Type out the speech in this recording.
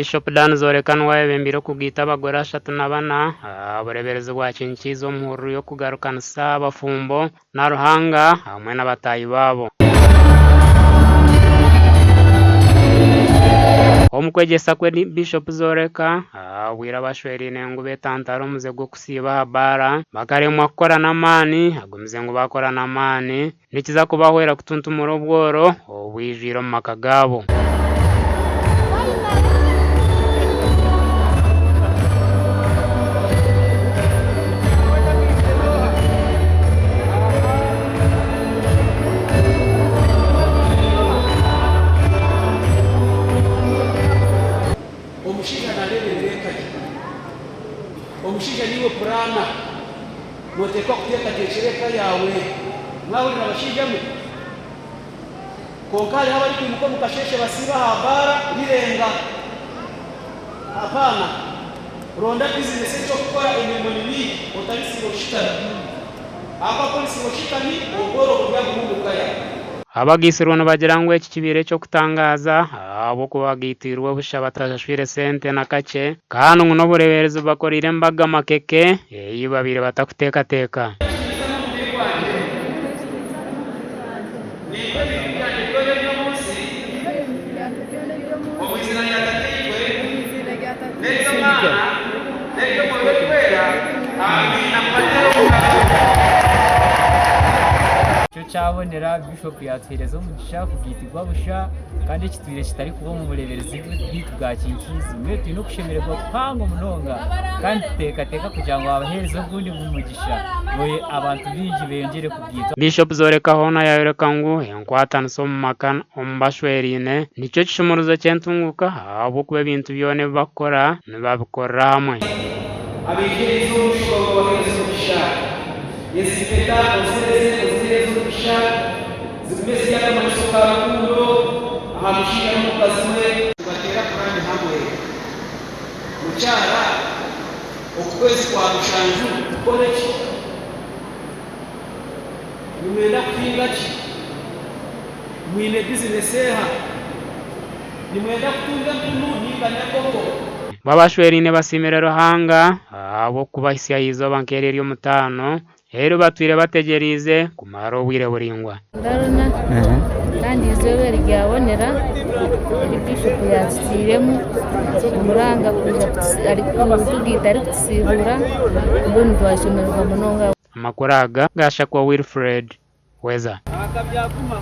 Bishop Dan zorekanwa ebembiro kugita abagore 34 abareberezi bwa kinkizo muhuru yo kugarukanisa abafumbo na ruhanga hamwe n'abatayi babo. Omukwegesa kwe Bishop Zoreka wira bashweri nengo betantaro muze gwo kusiba habara bakaremwa kukora namani agumize ngo bakora namani nikiza kubahwera kutuntumura obworo obwijiro mu makagabo. Omushiga niwe purana moteka kuteka tekereka yawe mwawe na bashija mu konkale habari kumuko mukasheshe basiba habara lirenga hapana ronda business cyo gukora imirimo nibi otabisi boshitana aba polisi boshitani ogoro byagumunduka abagisirwa bagirangwe iki kibire cyo kutangaza abo kubagitirwa busha batashashwire sente nakache kandi ngo noburebereze bakorire mbaga makeke yibabire batakuteka teka. Cyabonera Bishop yatwereza umugisha kugitirwa busha kandi kitwire kitari kuba mu bureberezi bw'itu bwa kinkizi mwe no kushemererwa pango munonga kandi teka kugira ngo abahereze ubundi umugisha boye abantu binji beyongere kugita. Bishop Zoreka hona yayoreka ngo enkwatana so mu makana ombashwerine nicyo kishumuruzo cyentunguka abo kuba bintu byone bakora nibabikora hamwe abigerezo ushobora kubahereza umugisha yesipeta ozereze umugisha zimeze y'amasoka rukundo ahamushinga n'umukazimwe tugatera kurandi hamwe mucyara ukwezi kwa mushanju ukore ki nimwenda kuhinga ki mwine business eha nimwenda kutunga mpundu ninganya koko babashwerine basimira ruhanga abo kubahisiya yizo bankereri yo mutano rero batwire bategerize kumara obwire buringwa ndarona kandi izobe ryabonera Bishop yatsiremo umuranga kuja ari kutugita ari kusibura mbone twashomerwa munonga amakuraga gashakwa Wilfred Weza akabyakuma